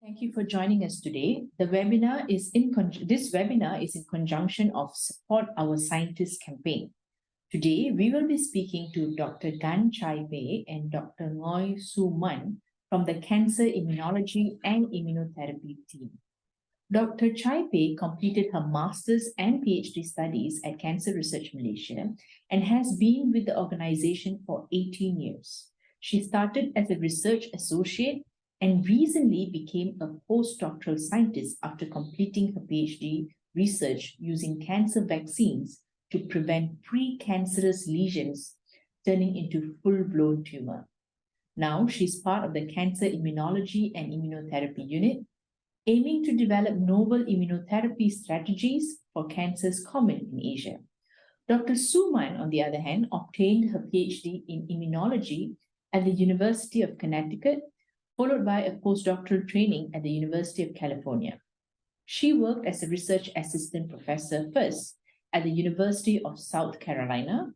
Thank you for joining us today. This webinar is in conjunction of Support Our Scientists campaign. Today, we will be speaking to Dr. Gan Chai Pei and Dr. Ngoy Su Man from the Cancer Immunology and Immunotherapy team. Dr. Chai Pei completed her master's and PhD studies at Cancer Research Malaysia and has been with the organization for 18 years. She started as a research associate and recently became a postdoctoral scientist after completing her PhD research using cancer vaccines to prevent precancerous lesions turning into full-blown tumor. Now she's part of the Cancer Immunology and Immunotherapy unit, aiming to develop novel immunotherapy strategies for cancers common in Asia. Dr. Su Man, on the other hand, obtained her PhD in immunology at the University of Connecticut, followed by a postdoctoral training at the University of California. She worked as a research assistant professor first at the University of South Carolina,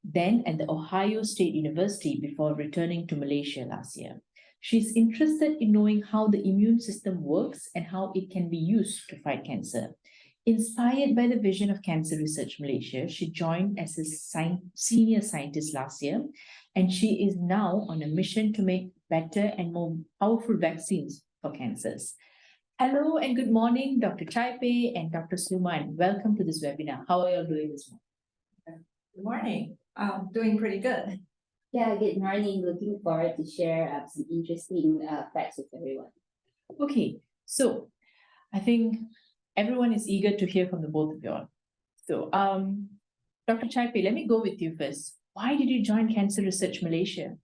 then at the Ohio State University before returning to Malaysia last year. She's interested in knowing how the immune system works and how it can be used to fight cancer. Inspired by the vision of Cancer Research Malaysia, she joined as a senior scientist last year, and she is now on a mission to make better and more powerful vaccines for cancers. Hello and good morning, Dr. Chai Pei and Dr. Su Man. Welcome to this webinar. How are you all doing this morning? Good morning. Doing pretty good. Yeah, good morning. Looking forward to share some interesting facts with everyone. Okay, so I think everyone is eager to hear from the both of you all. So, Dr. Chai Pei, let me go with you first. Why did you join Cancer Research Malaysia?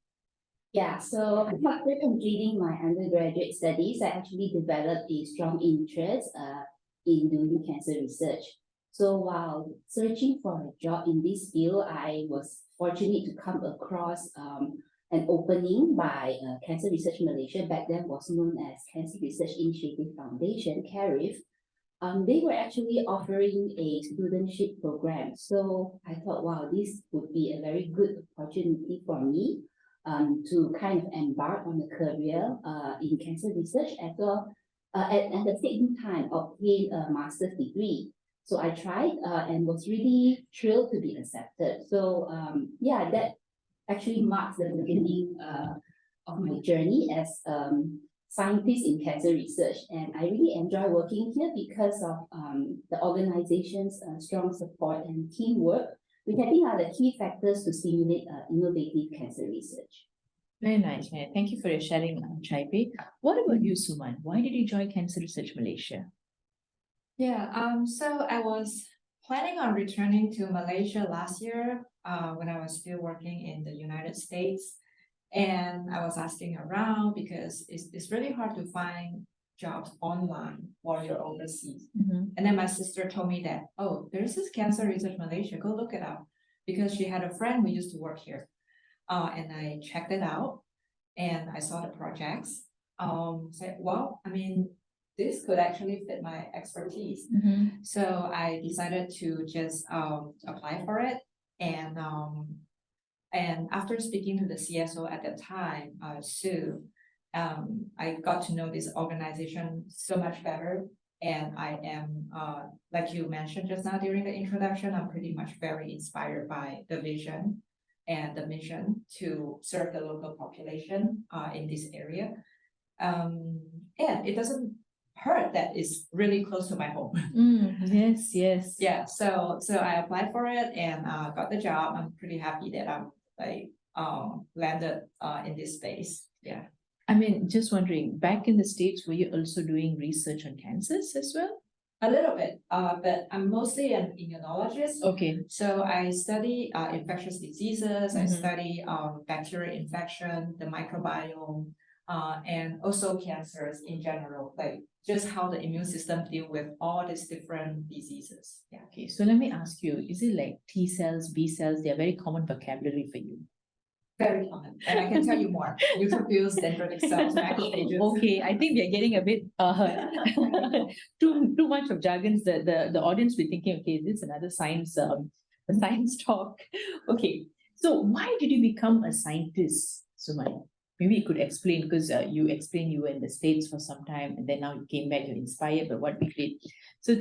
Yeah, so after completing my undergraduate studies, I actually developed a strong interest in doing cancer research. So while searching for a job in this field, I was fortunate to come across an opening by Cancer Research Malaysia, back then was known as Cancer Research Initiative Foundation, CARIF. They were actually offering a studentship program. So I thought, wow, this would be a very good opportunity for me to kind of embark on a career in cancer research, as well at the same time obtain a master's degree. So I tried and was really thrilled to be accepted. So yeah, that actually marks the beginning of my journey as scientist in cancer research. And I really enjoy working here because of the organization's strong support and teamwork, which I think are the key factors to stimulate innovative cancer research. Very nice. Thank you for your sharing, Chai Pei. What about you, Su Man? Why did you join Cancer Research Malaysia? Yeah, so I was planning on returning to Malaysia last year when I was still working in the United States. And I was asking around because it's really hard to find jobs online while you're overseas. And then my sister told me that, oh, there's this Cancer Research Malaysia, go look it up. Because she had a friend who used to work here. And I checked it out and I saw the projects. Said, well, I mean, this could actually fit my expertise. So I decided to just apply for it. And after speaking to the CSO at that time, Sue, I got to know this organization so much better. And I am, like you mentioned just now during the introduction, I'm pretty much very inspired by the vision and the mission to serve the local population in this area. And it doesn't hurt that it's really close to my home. Yes, yes. Yeah, so I applied for it and got the job. I'm pretty happy that I'm landed in this space. Yeah. I mean, just wondering, back in the States, were you also doing research on cancers as well? A little bit, but I'm mostly an immunologist. Okay. So I study infectious diseases, I study bacterial infection, the microbiome, and also cancers in general, like just how the immune system deal with all these different diseases. Yeah. Okay, so let me ask you, is it like T cells, B cells? They're very common vocabulary for you. Very common, and I can tell you more. Neutrophils, dendritic cells, macrophages. Okay, I think we are getting a bit too much of jargons. The audience will be thinking, okay, this is another science talk. Okay, so why did you become a scientist, Su Man? Maybe you could explain, because you explained you were in the States for some time and then now you came back, you're inspired by what we did. So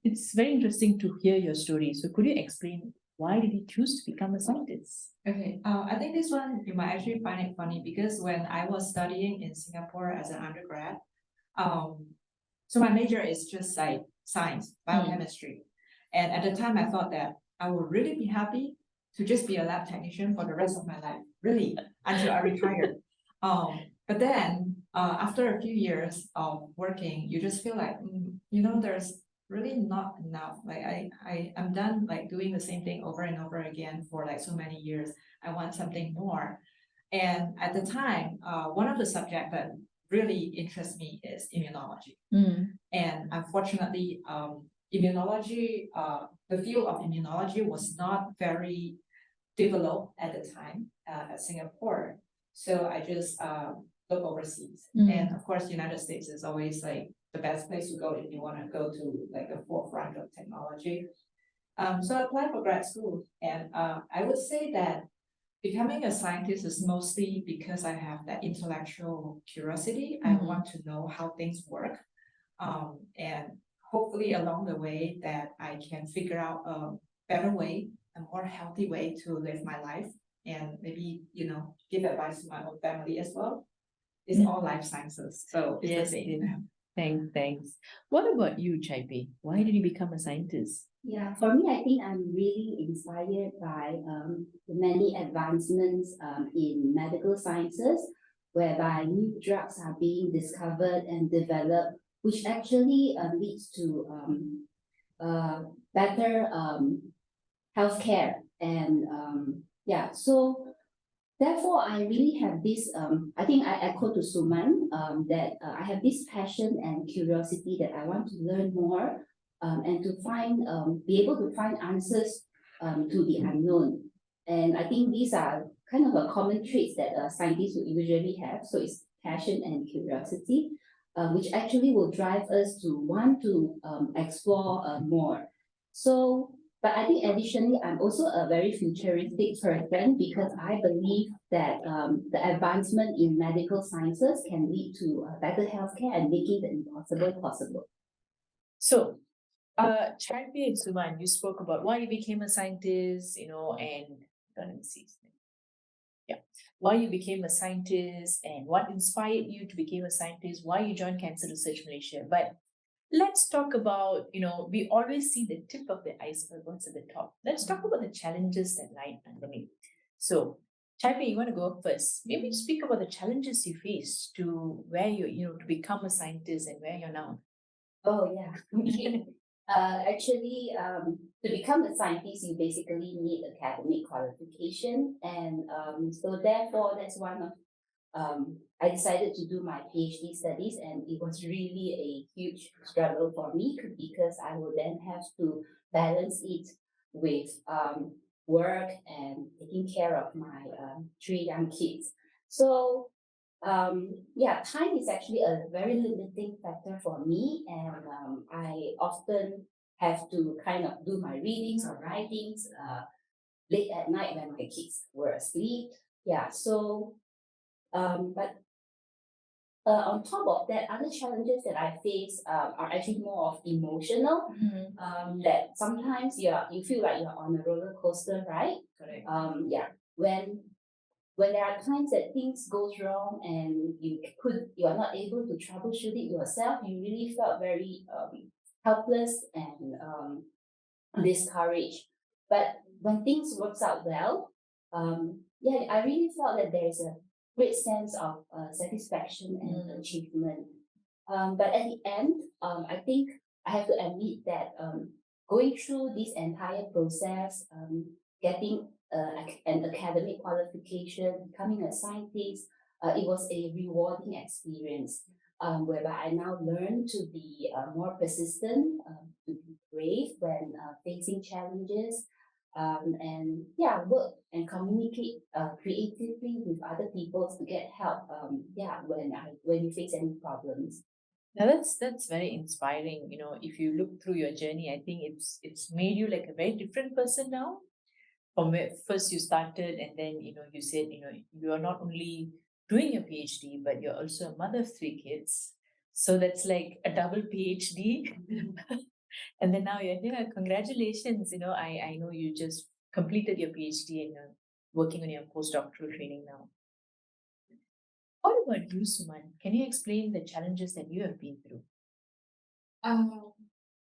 it's very interesting to hear your story. So could you explain why did you choose to become a scientist? Okay, I think this one you might actually find it funny because when I was studying in Singapore as an undergrad, so my major is just like science, biochemistry. And at the time I thought that I would really be happy to just be a lab technician for the rest of my life, really, until I retire. But then after a few years of working, you just feel like, there's really not enough. Like I'm done like doing the same thing over and over again for like so many years. I want something more. And at the time, one of the subjects that really interests me is immunology. And unfortunately, immunology, the field of immunology was not very developed at the time at Singapore. So I just look overseas. And of course, United States is always like the best place to go if you want to go to like the forefront of technology. So I applied for grad school, and I would say that becoming a scientist is mostly because I have that intellectual curiosity. I want to know how things work. And hopefully along the way that I can figure out a better way, a more healthy way to live my life, and maybe, give advice to my own family as well. It's all life sciences, so it's Yes, the same. Thanks. What about you, Chaipe? Why did you become a scientist? Yeah, for me, I think I'm really inspired by the many advancements in medical sciences, whereby new drugs are being discovered and developed, which actually leads to better healthcare. And yeah, so therefore, I really have this, I think I echo to Suman, that I have this passion and curiosity that I want to learn more and to find, be able to find answers to the unknown. And I think these are kind of a common traits that scientists would usually have. So it's passion and curiosity, which actually will drive us to want to explore more. So but I think additionally, I'm also a very futuristic person because I believe that the advancement in medical sciences can lead to better healthcare and making the impossible possible. So, Chaipe and Suman, you spoke about why you became a scientist, and let me see. Yeah, why you became a scientist and what inspired you to become a scientist, why you joined Cancer Research Malaysia. But let's talk about, we always see the tip of the iceberg, what's at the top. Let's talk about the challenges that lie underneath. So, Chaipe, you want to go first? Maybe speak about the challenges you faced to where to become a scientist and where you're now. Oh, yeah. Okay. Actually, to become a scientist, you basically need academic qualification. And so therefore, that's one of I decided to do my PhD studies, and it was really a huge struggle for me because I would then have to balance it with work and taking care of my 3 young kids. So yeah, time is actually a very limiting factor for me, and I often have to kind of do my readings or writings late at night when my kids were asleep. Yeah, so but on top of that, other challenges that I face are actually more of emotional. That sometimes you feel like you're on a roller coaster, right? Correct. Yeah, when there are times that things goes wrong and you are not able to troubleshoot it yourself, you really felt very helpless and discouraged. But when things works out well, yeah, I really felt that there is a great sense of satisfaction and achievement. But at the end, I think I have to admit that going through this entire process, getting an academic qualification, becoming a scientist, it was a rewarding experience whereby I now learn to be more persistent, to be brave when facing challenges, and yeah, work and communicate creatively with other people to get help. Yeah, when you face any problems. Now that's very inspiring. If you look through your journey, I think it's made you like a very different person now. From where first you started, and then you said you are not only doing your PhD, but you're also a mother of 3 kids. So that's like a double PhD. And then now you're here. Congratulations. I know you just completed your PhD and you're working on your postdoctoral training now. What about you, Suman? Can you explain the challenges that you have been through?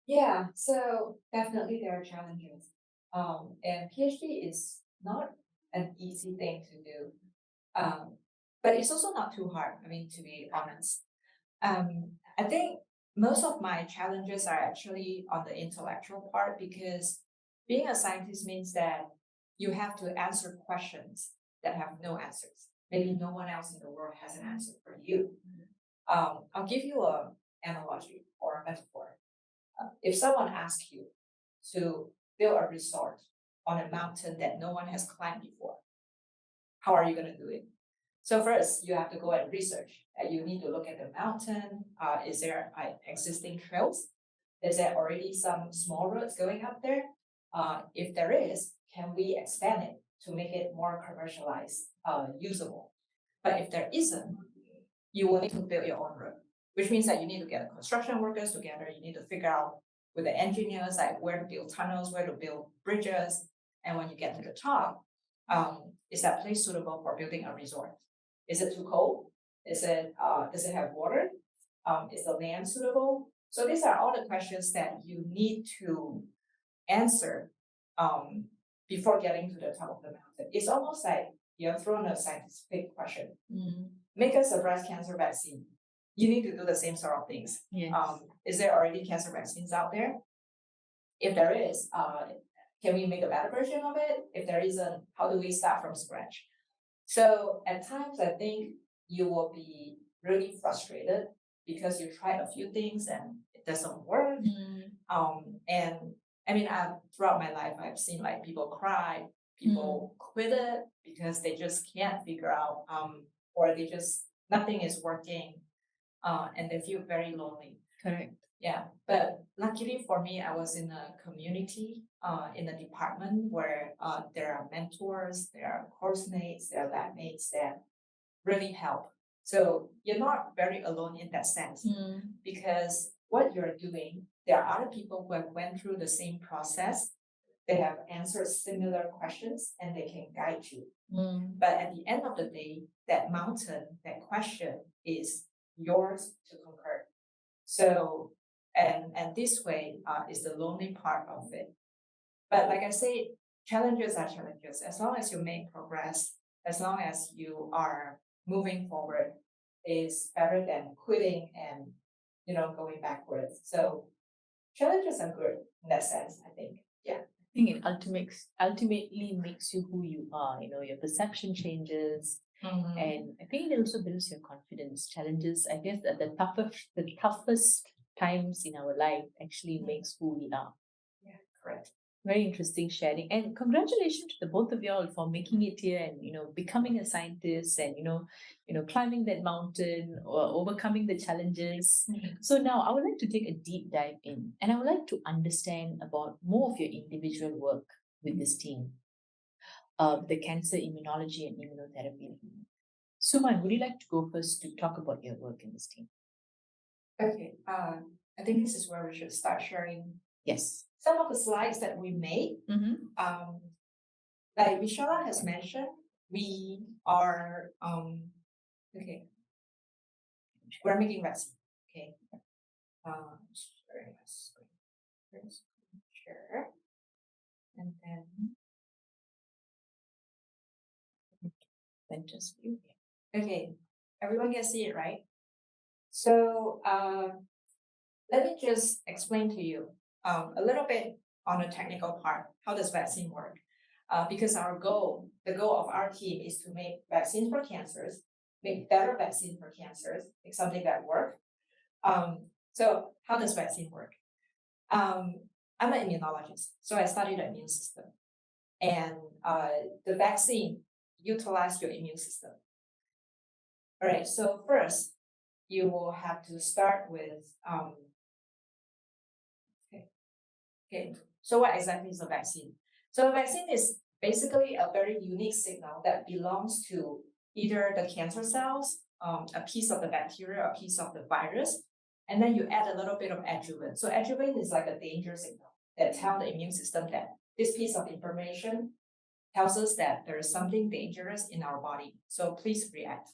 Yeah, so definitely there are challenges. And PhD is not an easy thing to do. But it's also not too hard, I mean, to be honest. I think most of my challenges are actually on the intellectual part because being a scientist means that you have to answer questions that have no answers. Maybe no one else in the world has an answer for you. I'll give you an analogy or a metaphor. If someone asks you to build a resort on a mountain that no one has climbed before, how are you going to do it? So first, you have to go and research. You need to look at the mountain. Is there existing trails? Is there already some small roads going up there? If there is, can we expand it to make it more commercialized, usable? But if there isn't, you will need to build your own road, which means that you need to get the construction workers together. You need to figure out with the engineers like where to build tunnels, where to build bridges. And when you get to the top, is that place suitable for building a resort? Is it too cold? Does it have water? Is the land suitable? So these are all the questions that you need to answer before getting to the top of the mountain. It's almost like you're thrown a scientific question. Make us a breast cancer vaccine. You need to do the same sort of things. Yes. Is there already cancer vaccines out there? If there is, can we make a better version of it? If there isn't, how do we start from scratch? So at times, I think you will be really frustrated because you tried a few things and it doesn't work. And I mean, throughout my life, I've seen like people cry, people quit it because they just can't figure out, or they just nothing is working, and they feel very lonely. Correct. Yeah, but luckily for me, I was in a community, in a department where there are mentors, there are course mates, there are lab mates that really help. So you're not very alone in that sense because what you're doing, there are other people who have went through the same process. They have answered similar questions and they can guide you. But at the end of the day, that mountain, that question is yours to conquer. So, and this way is the lonely part of it. But like I say, challenges are challenges. As long as you make progress, as long as you are moving forward, is better than quitting and going backwards. So challenges are good in that sense, I think. Yeah. I think it ultimately makes you who you are. Your perception changes, and I think it also builds your confidence. Challenges, I guess, that the toughest times in our life actually makes who we are. Yeah, correct. Very interesting sharing, and congratulations to the both of y'all for making it here and becoming a scientist and climbing that mountain or overcoming the challenges. So now I would like to take a deep dive in, and I would like to understand about more of your individual work with this team, the Cancer Immunology and Immunotherapy. Suman, would you like to go first to talk about your work in this team? Okay. I think this is where we should start sharing Yes. some of the slides that we made. Like Michelle has mentioned, we are okay. We're making vaccine. Okay. Sharing my screen. Share. And Then just view. okay, everyone can see it, right? So let me just explain to you a little bit on the technical part. How does vaccine work? Because the goal of our team is to make vaccines for cancers, make better vaccine for cancers, make something that works. So how does vaccine work? I'm an immunologist, so I study the immune system. And the vaccine utilize your immune system. All right, so first, you will have to start with, okay, so what exactly is a vaccine? So a vaccine is basically a very unique signal that belongs to either the cancer cells, a piece of the bacteria, a piece of the virus, and then you add a little bit of adjuvant. So adjuvant is like a danger signal that tells the immune system that this piece of information tells us that there is something dangerous in our body. So please react.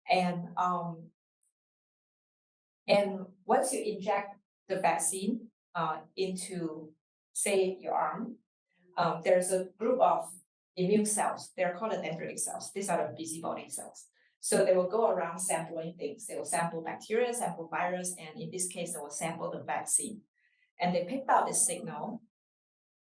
And once you inject the vaccine into, say, your arm, there's a group of immune cells. They're called the dendritic cells. These are the busybody cells. So they will go around sampling things. They will sample bacteria, sample virus, and in this case, they will sample the vaccine. And they picked out this signal,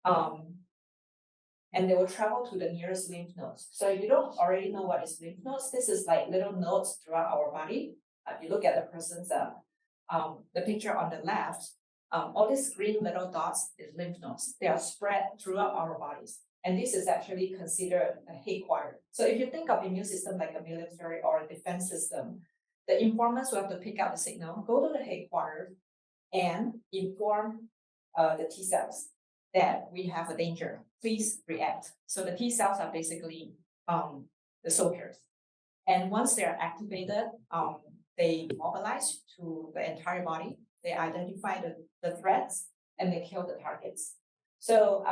and they will travel to the nearest lymph nodes. So if you don't already know what is lymph nodes, this is like little nodes throughout our body. If you look at the person's the picture on the left, all these green little dots is lymph nodes. They are spread throughout our bodies. And this is actually considered a headquarters. So if you think of immune system like a military or a defense system, the informants will have to pick out the signal, go to the headquarters, and inform the T cells that we have a danger. Please react. So the T cells are basically the soldiers. And once they are activated, they mobilize to the entire body. They identify the threats and they kill the targets. So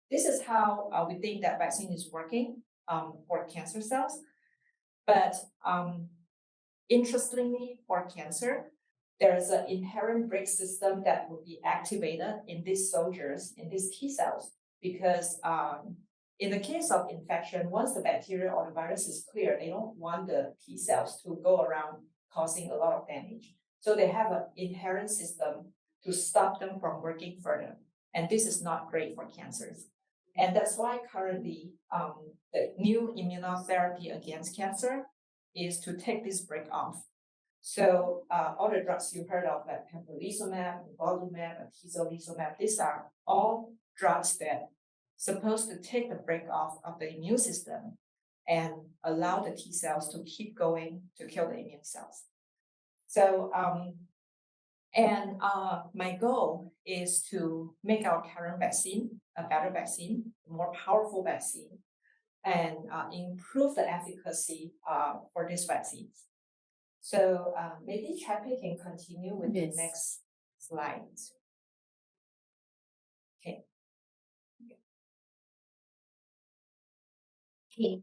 this is how we think that vaccine is working for cancer cells. But interestingly, for cancer, there is an inherent brake system that will be activated in these soldiers, in these T cells, because in the case of infection, once the bacteria or the virus is clear, they don't want the T cells to go around causing a lot of damage. So they have an inherent system to stop them from working further. And this is not great for cancers. And that's why currently the new immunotherapy against cancer is to take this brake off. So all the drugs you heard of, like pembrolizumab, nivolumab, atezolizumab, these are all drugs that supposed to take the brake off of the immune system and allow the T cells to keep going to kill the immune cells. So, my goal is to make our current vaccine a better vaccine, a more powerful vaccine, and improve the efficacy for these vaccines. So maybe Chappie can continue with the next slide. Okay. Okay.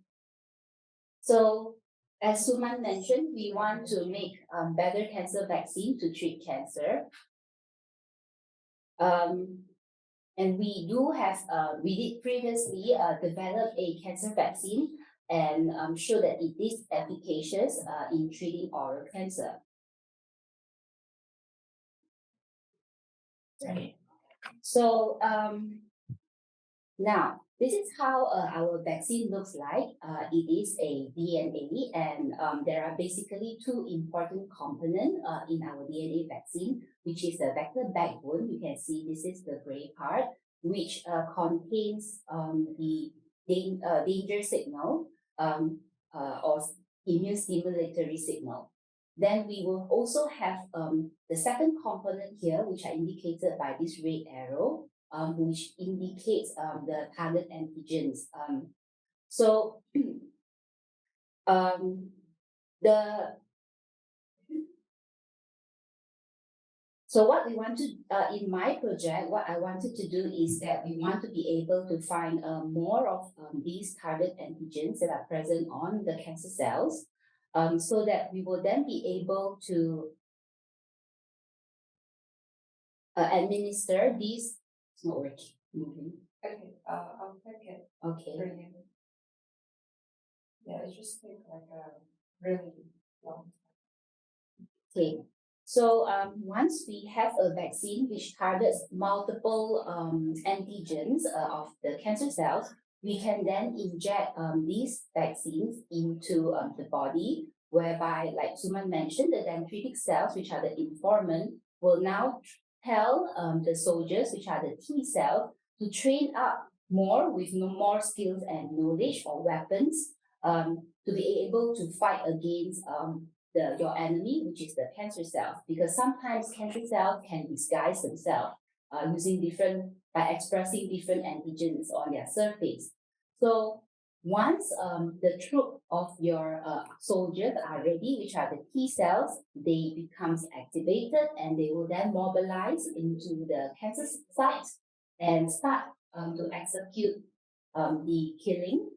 So as Suman mentioned, we want to make better cancer vaccine to treat cancer. And we do have, we did previously develop a cancer vaccine and show that it is efficacious in treating oral cancer. Okay. So now, this is how our vaccine looks like. It is a DNA, and there are basically two important components in our DNA vaccine, which is the vector backbone. You can see this is the gray part, which contains the danger signal or immune stimulatory signal. Then we will also have the second component here, which are indicated by this red arrow, which indicates the target antigens. So what we want to, in my project, what I wanted to do is that we want to be able to find more of these target antigens that are present on the cancer cells, so that we will then be able to administer these. It's not working. Okay, I'll take it. Okay. Yeah, it just takes like a really long time. Okay. So once we have a vaccine which targets multiple antigens of the cancer cells, we can then inject these vaccines into the body, whereby, like Suman mentioned, the dendritic cells, which are the informant, will now tell the soldiers, which are the T cells, to train up more with more skills and knowledge or weapons to be able to fight against your enemy, which is the cancer cells, because sometimes cancer cells can disguise themselves by expressing different antigens on their surface. So Once the troop of your soldiers are ready, which are the T cells, they becomes activated and they will then mobilize into the cancer sites and start to execute the killing,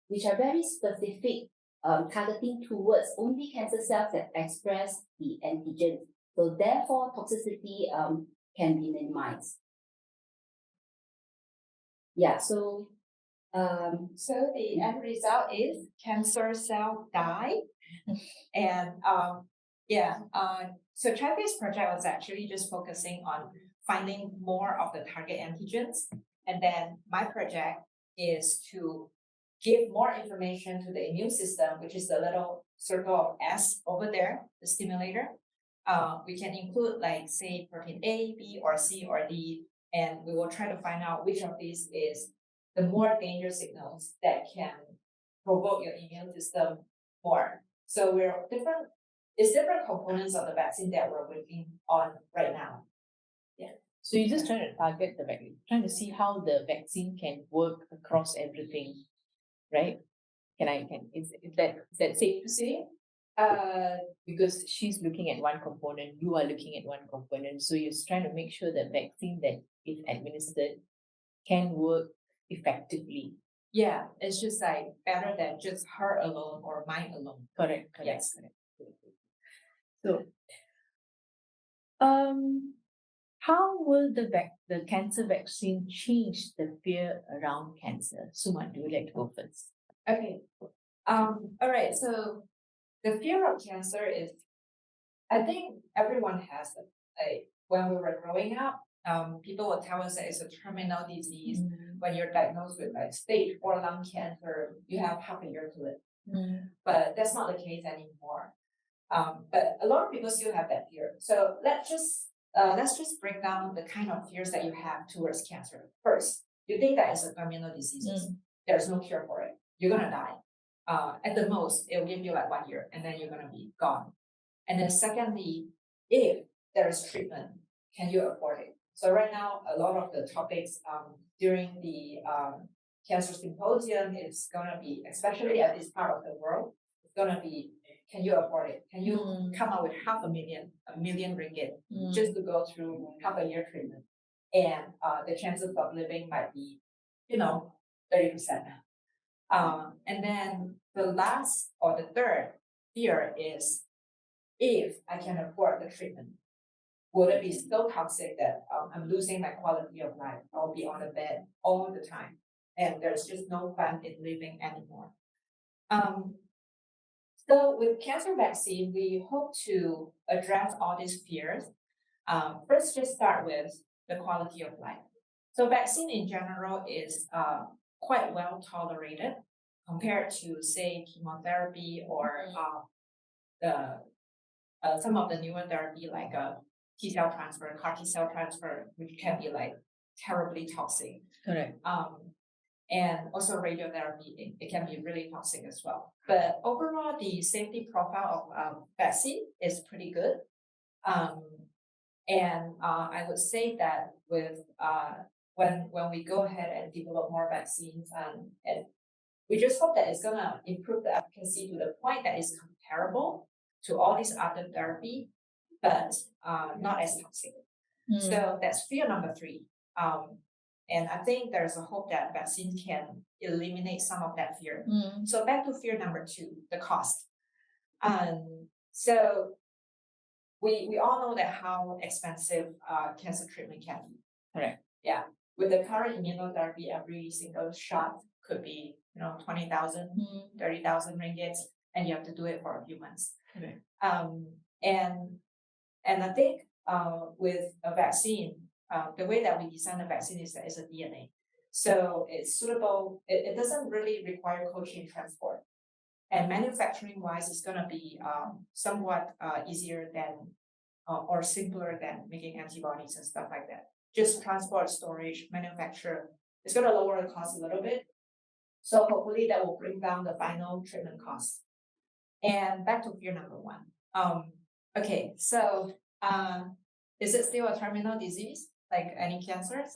which are very specific, targeting towards only cancer cells that express the antigen. So therefore, toxicity can be minimized. Yeah, so So the end result is cancer cell die. And so Chai's project was actually just focusing on finding more of the target antigens. And then my project is to give more information to the immune system, which is the little circle of S over there, the stimulator. We can include like say protein A, B, or C, or D, and we will try to find out which of these is the more danger signals that can provoke your immune system more. So it's different components of the vaccine that we're working on right now. So you're just trying to target the vaccine, trying to see how the vaccine can work across everything, right? Is that safe to say? Because she's looking at one component, you are looking at one component. So you're trying to make sure that vaccine that if administered can work effectively. Yeah, it's just like better than just her alone or mine alone. Correct. Yes. So, how will the cancer vaccine change the fear around cancer? Suma, do you like to go first? Okay. All right. So the fear of cancer is, I think everyone has it. Like when we were growing up, people would tell us that it's a terminal disease. When you're diagnosed with like stage 4 lung cancer, you have half a year to live. But that's not the case anymore. But a lot of people still have that fear. So let's just break down the kind of fears that you have towards cancer. First, you think that it's a terminal disease. There's no cure for it. You're gonna die. At the most, it will give you like 1 year, and then you're gonna be gone. And then secondly, if there is treatment, can you afford it? So right now, a lot of the topics during the cancer symposium is gonna be, especially at this part of the world, it's gonna be, can you afford it? Can you come up with $500,000, a million ringgit, just to go through half a year treatment? And the chances of living might be, 30%. And then the last or the third fear is, if I can afford the treatment, would it be so toxic that I'm losing my quality of life? I'll be on the bed all the time, and there's just no fun in living anymore. So with cancer vaccine, we hope to address all these fears. First, just start with the quality of life. So vaccine in general is quite well tolerated compared to, say, chemotherapy or some of the newer therapy like T cell transfer, CAR T cell transfer, which can be like terribly toxic. Correct. And also radiotherapy, it can be really toxic as well. But overall, the safety profile of vaccine is pretty good. And I would say that with when we go ahead and develop more vaccines, and we just hope that it's gonna improve the efficacy to the point that is comparable to all these other therapy, but not as toxic. So that's fear number 3. And I think there's a hope that vaccines can eliminate some of that fear. So back to fear number 2, the cost. So we all know that how expensive cancer treatment can be. Correct. Yeah. With the current immunotherapy, every single shot could be 20,000, 30,000 ringgits, and you have to do it for a few months. Correct. And I think with a vaccine, the way that we design the vaccine is that it's a DNA. So it's suitable, it doesn't really require cold chain transport. And manufacturing wise, it's going to be somewhat easier than or simpler than making antibodies and stuff like that. Just transport, storage, manufacture, it's going to lower the cost a little bit. So hopefully that will bring down the final treatment cost. And back to fear number 1. Okay, so is it still a terminal disease like any cancers?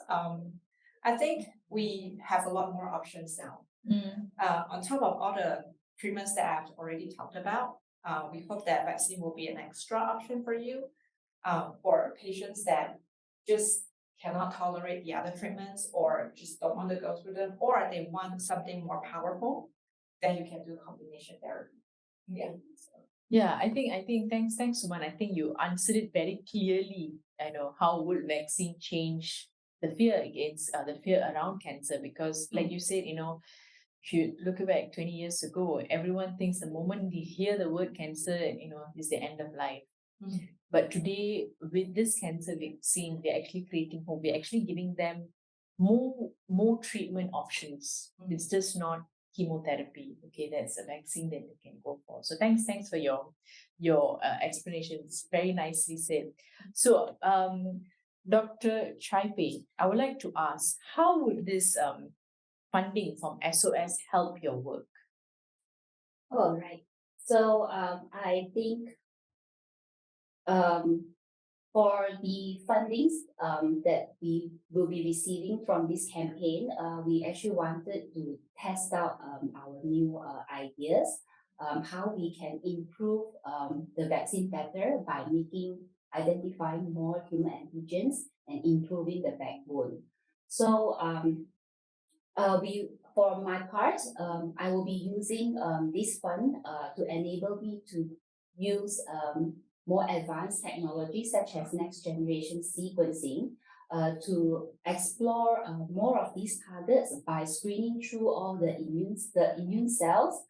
I think we have a lot more options now. On top of all the treatments that I've already talked about, we hope that vaccine will be an extra option for you for patients that just cannot tolerate the other treatments or just don't want to go through them, or they want something more powerful, then you can do combination therapy. Yeah. Yeah, I think thanks, Suman. I think you answered it very clearly. I know how would vaccine change the fear the fear around cancer, because like you said, if you look back 20 years ago, everyone thinks the moment they hear the word cancer, is the end of life. But today, with this cancer vaccine, we're actually creating hope. We're actually giving them more treatment options. It's just not chemotherapy. Okay, there's a vaccine that they can go for. So thanks for your explanations. Very nicely said. So, Dr. Chai-Pei, I would like to ask, how would this funding from SOS help your work? All right. So I think for the fundings that we will be receiving from this campaign, we actually wanted to test out our new ideas, how we can improve the vaccine better by identifying more human antigens and improving the backbone. So for my part, I will be using this fund to enable me to use more advanced technologies such as next generation sequencing to explore more of these targets by screening through all the immune cells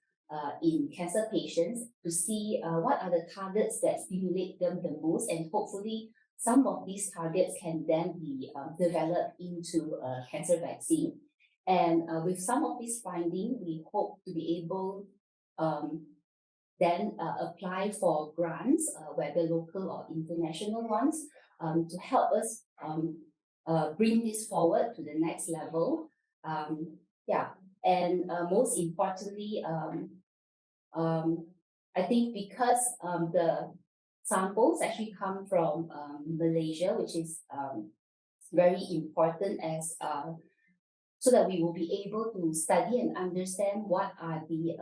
in cancer patients to see what are the targets that stimulate them the most, and hopefully some of these targets can then be developed into a cancer vaccine. And with some of these findings, we hope to be able then apply for grants, whether local or international ones, to help us bring this forward to the next level. And most importantly, I think because the samples actually come from Malaysia, which is very important as so that we will be able to study and understand what are the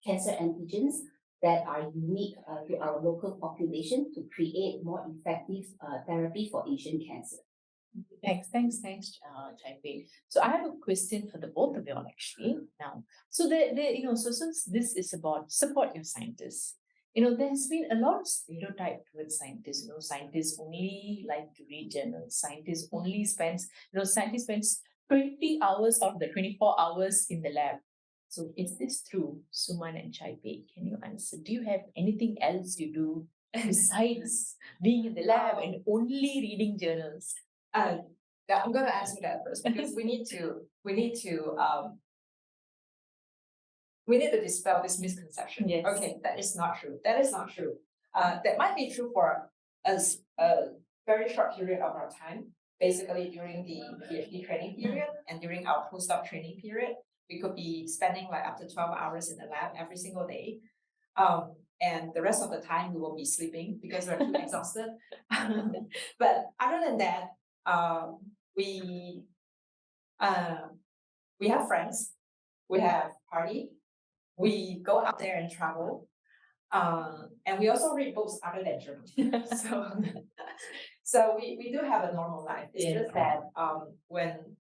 cancer antigens that are unique to our local population to create more effective therapy for Asian cancer. Thanks, Chai-Pei. So I have a question for the both of you all actually now. So so since this is about support your scientists, there has been a lot of stereotype towards scientists. Scientists only like to read journals. Scientists only spends 20 hours out of the 24 hours in the lab. So is this true, Suman and Chai-Pei? Can you answer? Do you have anything else you do besides being in the lab and only reading journals? I'm going to answer that first because we need to dispel this misconception. Yes. Okay, that is not true. That might be true for us a very short period of our time, basically during the PhD training period and during our postdoc training period. We could be spending like up to 12 hours in the lab every single day. And the rest of the time we will be sleeping because we're too exhausted. But other than that, we have friends, we have party, we go out there and travel, and we also read books other than journals. So we do have a normal life. It's just that when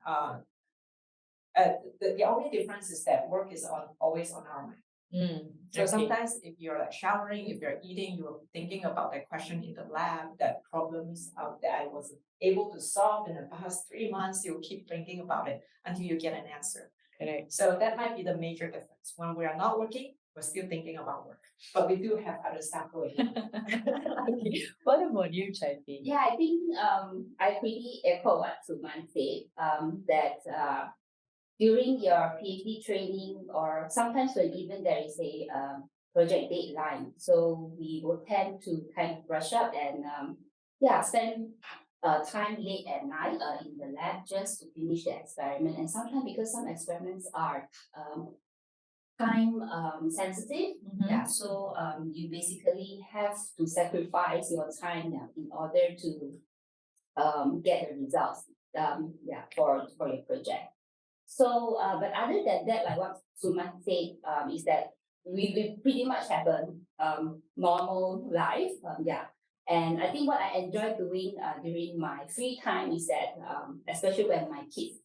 the only difference is that work is always on our mind. So sometimes if you're like showering, if you're eating, you're thinking about that question in the lab, that problems that I wasn't able to solve in the past 3 months, you'll keep thinking about it until you get an answer. Correct. So that might be the major difference. When we are not working, we're still thinking about work, but we do have other stuff going on. Okay. What about you, Chai-Pei? Yeah, I think I pretty echo what Suman said, that during your PhD training, or sometimes when even there is a project deadline, so we will tend to kind of brush up and spend time late at night in the lab just to finish the experiment. And sometimes because some experiments are time sensitive, so you basically have to sacrifice your time in order to get the results for your project. So, but other than that, like what Suman said, is that we pretty much have a normal life. Yeah. And I think what I enjoy doing during my free time is that, especially when my kids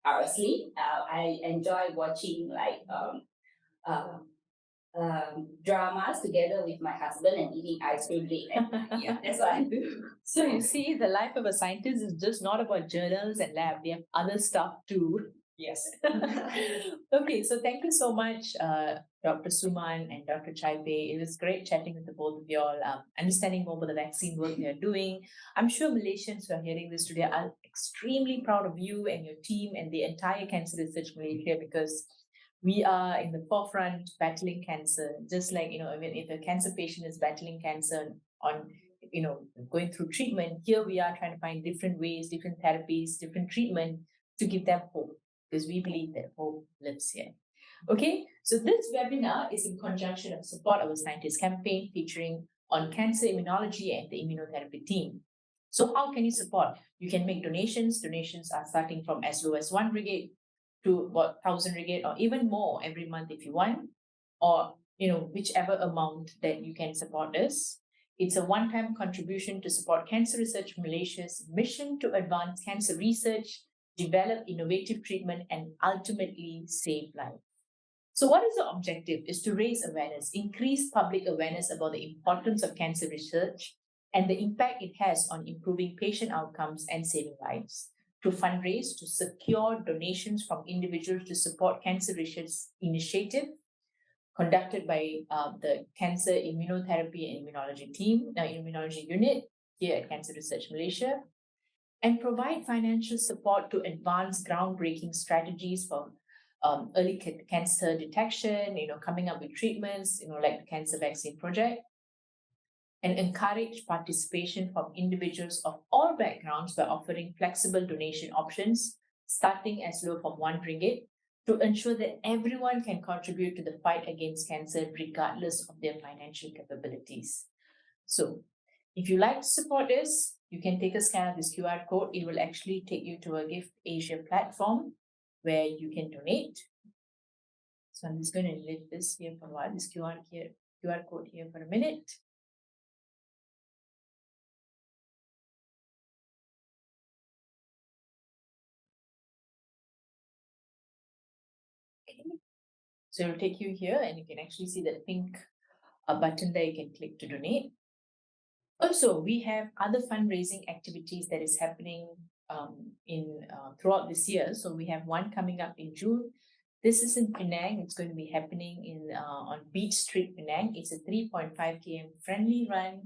are asleep, I enjoy watching like uh, dramas together with my husband and eating ice cream late at night. Yeah, that's what I do. So you see, the life of a scientist is just not about journals and lab. They have other stuff too. Yes. Okay, so thank you so much, Dr. Suman and Dr. Chaipe. It was great chatting with the both of you all, understanding more about the vaccine work you're doing. I'm sure Malaysians who are hearing this today are extremely proud of you and your team and the entire Cancer Research Malaysia, because we are in the forefront battling cancer. Just like, I mean, if a cancer patient is battling cancer on, going through treatment, here we are trying to find different ways, different therapies, different treatment to give them hope, because we believe that hope lives here. Okay, so this webinar is in conjunction of Support Our Scientists campaign featuring on cancer immunology and the immunotherapy team. So how can you support? You can make donations. Donations are starting from as low as 1 ringgit to about 1,000 ringgit or even more every month if you want, or whichever amount that you can support us. It's a one-time contribution to support Cancer Research Malaysia's mission to advance cancer research, develop innovative treatment, and ultimately save lives. So what is the objective? Is to raise awareness, increase public awareness about the importance of cancer research and the impact it has on improving patient outcomes and saving lives. To fundraise, to secure donations from individuals to support cancer research initiative conducted by the Cancer Immunotherapy and Immunology team, Immunology unit here at Cancer Research Malaysia, and provide financial support to advance groundbreaking strategies for early cancer detection, coming up with treatments, like the Cancer Vaccine Project, and encourage participation from individuals of all backgrounds by offering flexible donation options, starting as low from 1 ringgit, to ensure that everyone can contribute to the fight against cancer regardless of their financial capabilities. So, if you like to support us, you can take a scan of this QR code. It will actually take you to a Gift Asia platform where you can donate. So I'm just going to leave this here for a while, this QR code here for a minute. Okay. So it'll take you here and you can actually see that pink button there you can click to donate. Also, we have other fundraising activities that is happening in throughout this year. So we have one coming up in June. This is in Penang. It's going to be happening in on Beach Street, Penang. It's a 3.5 km friendly run.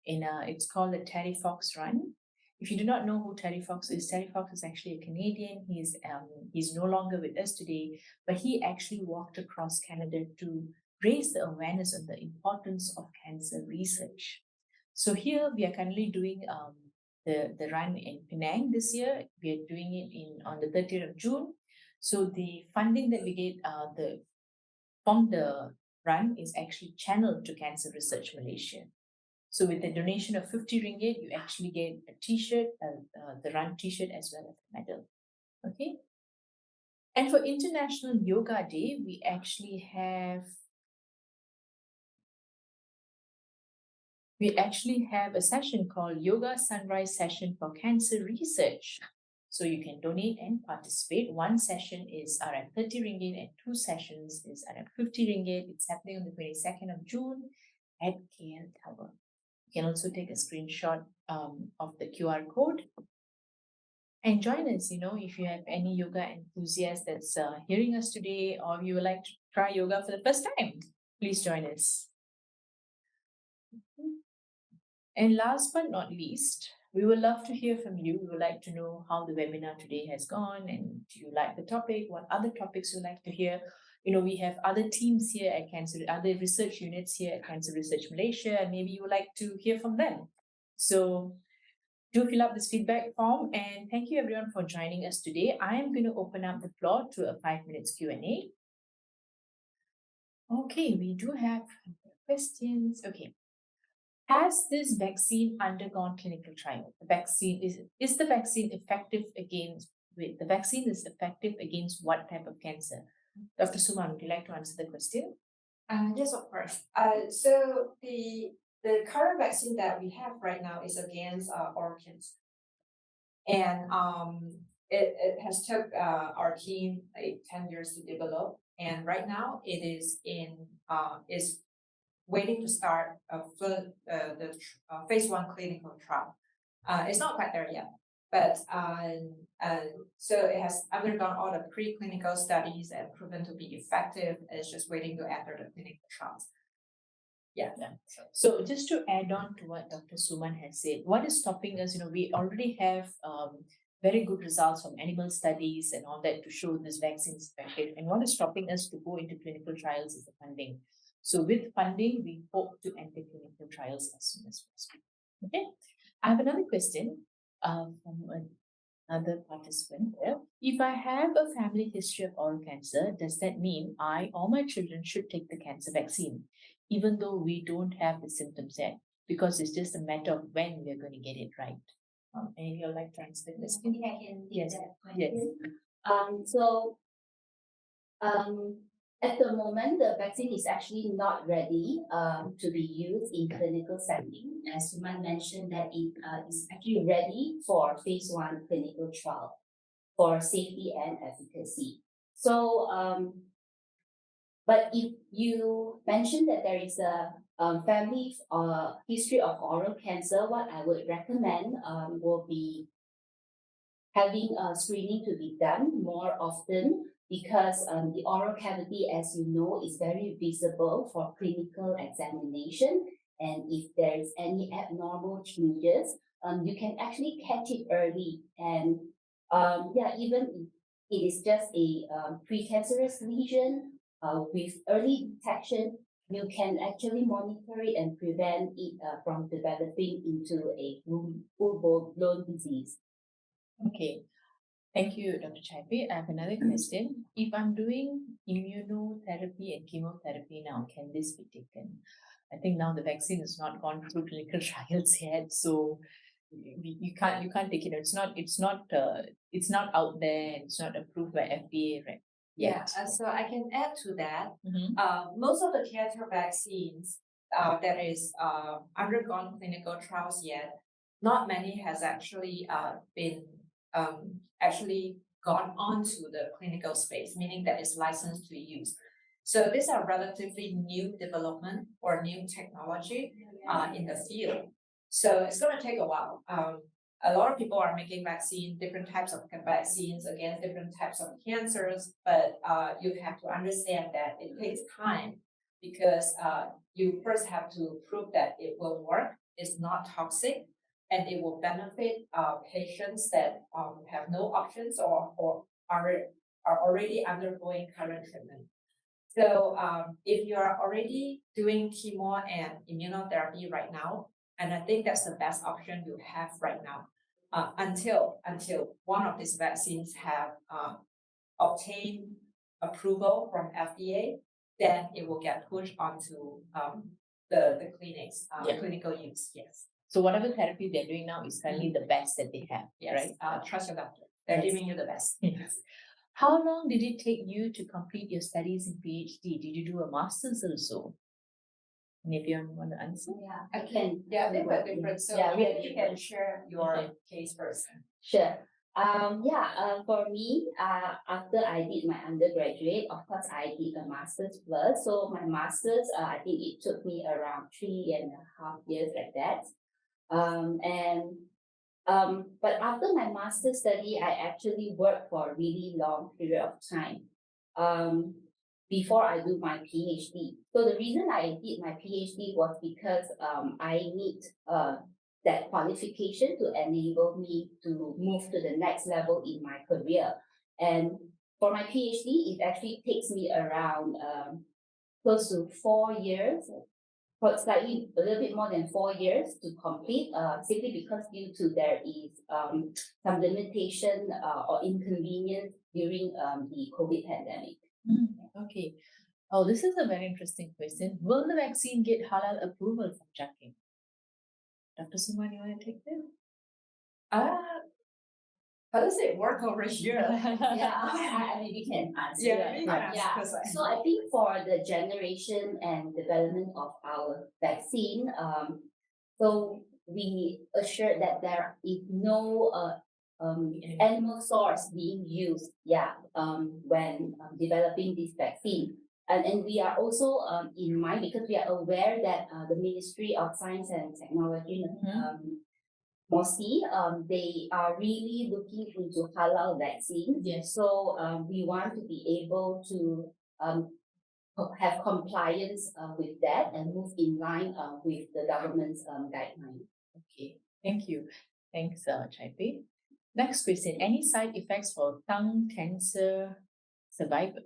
It's called the Terry Fox Run. If you do not know who Terry Fox is actually a Canadian. He's no longer with us today, but he actually walked across Canada to raise the awareness of the importance of cancer research. So here we are currently doing the run in Penang this year. We are doing it on the 30th of June. So the funding that we get from the run is actually channeled to Cancer Research Malaysia. So with a donation of 50 ringgit, you actually get a T-shirt, the run T-shirt as well as a medal. Okay. And for International Yoga Day, we actually have a session called Yoga Sunrise Session for Cancer Research. So you can donate and participate. One session is around 30 ringgit and two sessions is around 50 ringgit. It's happening on the 22nd of June at KL Tower. You can also take a screenshot of the QR code and join us. If you have any yoga enthusiast that's hearing us today, or you would like to try yoga for the first time, please join us. And last but not least, we would love to hear from you. We would like to know how the webinar today has gone, and do you like the topic? What other topics you like to hear? We have other teams here at Cancer, other research units here at Cancer Research Malaysia, and maybe you would like to hear from them. So do fill up this feedback form, and thank you everyone for joining us today. I am going to open up the floor to a 5 minutes Q&A. Okay, we do have questions. Okay. Has this vaccine undergone clinical trial? Is the vaccine effective against wait, the vaccine is effective against what type of cancer? Dr. Suman, would you like to answer the question? Yes, of course. So the current vaccine that we have right now is against oral cancer. And it has took our team like 10 years to develop. And right now it is is waiting to start the phase 1 clinical trial. It's not quite there yet, but so it has undergone all the preclinical studies and proven to be effective. It's just waiting to enter the clinical trials. Yeah. So just to add on to what Dr. Suman has said, what is stopping us? We already have very good results from animal studies and all that to show this vaccine is effective. And what is stopping us to go into clinical trials is the funding. So with funding, we hope to enter clinical trials as soon as possible. Okay. I have another question from another participant here. If I have a family history of oral cancer, does that mean I or my children should take the cancer vaccine, even though we don't have the symptoms yet? Because it's just a matter of when we're going to get it right. Any of you like to answer this? I think I can take Yes. that Yes. question. At the moment, the vaccine is actually not ready to be used in clinical setting. As Suman mentioned, that it is actually ready for phase 1 clinical trial for safety and efficacy. So, but if you mentioned that there is a family history of oral cancer, what I would recommend will be having a screening to be done more often, because the oral cavity, as you know, is very visible for clinical examination. And if there is any abnormal changes, you can actually catch it early. And even if it is just a precancerous lesion, with early detection, you can actually monitor it and prevent it from developing into a full-blown disease. Okay. Thank you, Dr. Chaipe. I have another question. If I'm doing immunotherapy and chemotherapy now, can this be taken? I think now the vaccine has not gone through clinical trials yet, so you can't take it. It's not out there. It's not approved by FDA, right? Yeah, so I can add to that. Mhm. Most of the cancer vaccines that is undergone clinical trials yet, not many has actually been actually gone onto the clinical space, meaning that it's licensed to use. So these are relatively new development or new technology in the field. So it's going to take a while. A lot of people are making different types of vaccines against different types of cancers, but you have to understand that it takes time, because you first have to prove that it will work, it's not toxic, and it will benefit patients that have no options or are already undergoing current treatment. So if you are already doing chemo and immunotherapy right now, and I think that's the best option you have right now, until one of these vaccines have obtained approval from FDA, then it will get pushed onto the clinics, clinical use. Yes. So whatever therapy they're doing now is currently the best that they have, Yes. right? Trust your doctor. They're Yes. giving you the best. Yes. How long did it take you to complete your studies in PhD? Did you do a master's also? Any of you want to answer? Yeah, I can. Yeah, they were different. So Yeah, you can share your case first. Sure. For me, after I did my undergraduate, of course, I did a master's first. So my master's, I think it took me around 3.5 years like that. But after my master's study, I actually worked for a really long period of time before I do my PhD. So the reason I did my PhD was because I need that qualification to enable me to move to the next level in my career. And for my PhD, it actually takes me around close to 4 years, but slightly a little bit more than 4 years to complete, simply because due to there is some limitation or inconvenience during the COVID pandemic. Okay. Oh, this is a very interesting question. Will the vaccine get halal approval from Jakim? Dr. Suman, you want to take this? how does it work over here? Yeah, I maybe can answer. Yeah, maybe you can Yeah. answer, 'cause So I think for the generation and development of our vaccine, so we assured that there is no animal source being used, when developing this vaccine. And we are also in mind because we are aware that the Ministry of Science and Technology, mostly, they are really looking into halal vaccines. Yes. So we want to be able to have compliance with that and move in line with the government's guideline. Okay, thank you. Thanks, Chai-Pei. Next question, any side effects for tongue cancer survivors,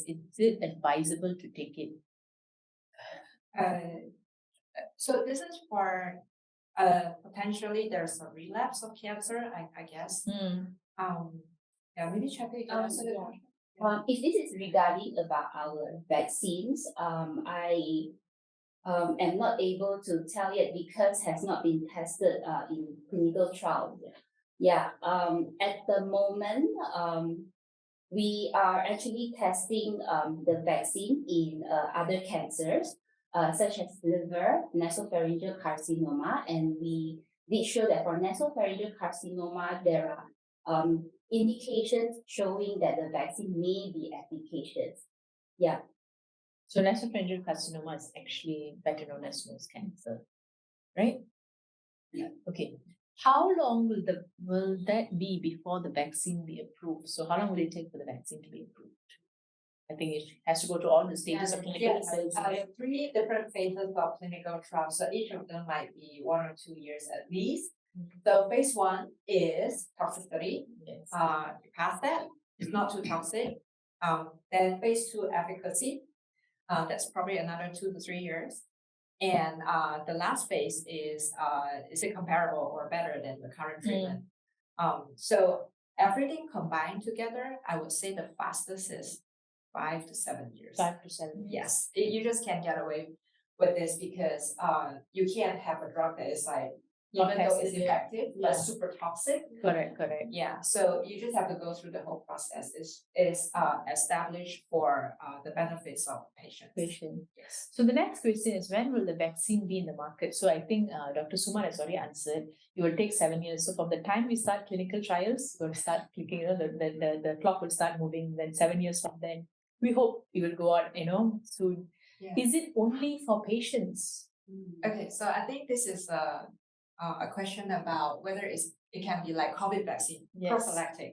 is it advisable to take it? So this is for potentially there's a relapse of cancer, I guess. Yeah, maybe check it. Answer the question. If this is regarding about our vaccines, I am not able to tell yet because has not been tested in clinical trials. Yeah. At the moment, we are actually testing the vaccine in other cancers, such as liver, nasopharyngeal carcinoma, and we did show that for nasopharyngeal carcinoma, there are indications showing that the vaccine may be efficacious. Yeah. So nasopharyngeal carcinoma is actually better known as nose cancer, right? Yeah. Okay. How long will that be before the vaccine be approved? So how long will it take for the vaccine to be approved? I think it has to go to all the stages of clinical trials. There are 3 different phases of clinical trials, so each of them might be 1 or 2 years at least. So phase 1 is toxicity. Yes. You pass that, it's not too toxic. Then phase 2 efficacy, that's probably another 2 to 3 years. And the last phase is it comparable or better than the current treatment? So everything combined together, I would say the fastest is 5 to 7 years. 5 to 7 years. Yes, you just can't get away with this because you can't have a drug that is like, Not even though it's tested yet. effective, Yeah. but super toxic. Correct. Yeah, so you just have to go through the whole process. It's established for the benefits of patients. Yes. So the next question is, when will the vaccine be in the market? So I think Dr. Suman has already answered. It will take 7 years. So from the time we start clinical trials, we'll start clicking, the clock will start moving. Then 7 years from then, we hope it will go on, soon. Yeah. Is it only for patients? Okay, so I think this is a question about whether it can be like COVID vaccine, Yes. prophylactic,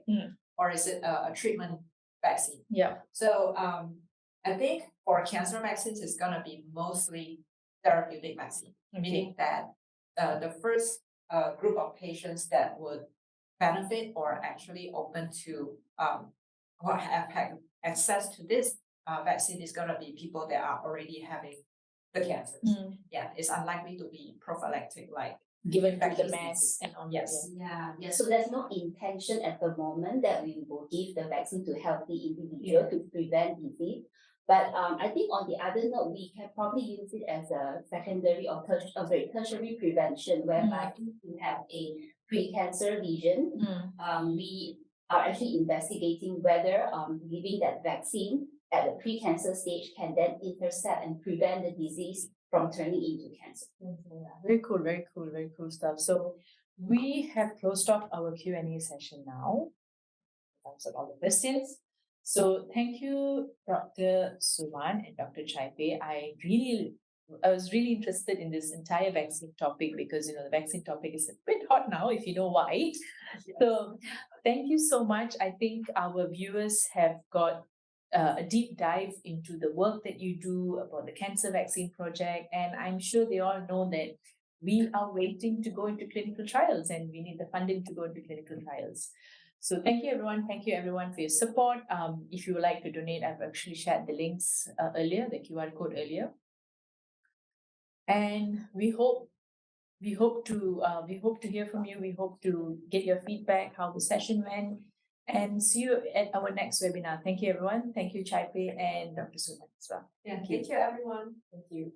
or is it a treatment vaccine? Yeah. So I think for cancer vaccines, it's gonna be mostly therapeutic vaccine, meaning that the first group of patients that would benefit or actually open to or have access to this vaccine is gonna be people that are already having the cancers. Yeah, it's unlikely to be prophylactic, like Given to the infectious mass disease. and all. Yes. Yeah. So there's no intention at the moment that we will give the vaccine to healthy individual to prevent disease. But I think on the other note, we can probably use it as a secondary or tertiary prevention, whereby if you have a pre-cancer lesion, we are actually investigating whether giving that vaccine at the pre-cancer stage can then intercept and prevent the disease from turning into cancer. Very cool stuff. So we have closed off our Q&A session now. Answered all the questions. So thank you, Dr. Suman and Dr. Chai-Pei. I was really interested in this entire vaccine topic because the vaccine topic is a bit hot now, if you know why. So thank you so much. I think our viewers have got a deep dive into the work that you do about the cancer vaccine project, and I'm sure they all know that we are waiting to go into clinical trials and we need the funding to go into clinical trials. So thank you everyone for your support. If you would like to donate, I've actually shared the links earlier, the QR code earlier. And we hope to hear from you. We hope to get your feedback, how the session went, and see you at our next webinar. Thank you everyone. Thank you Chai-Pei and Dr. Suman as well. Yeah, thank you everyone. Thank you.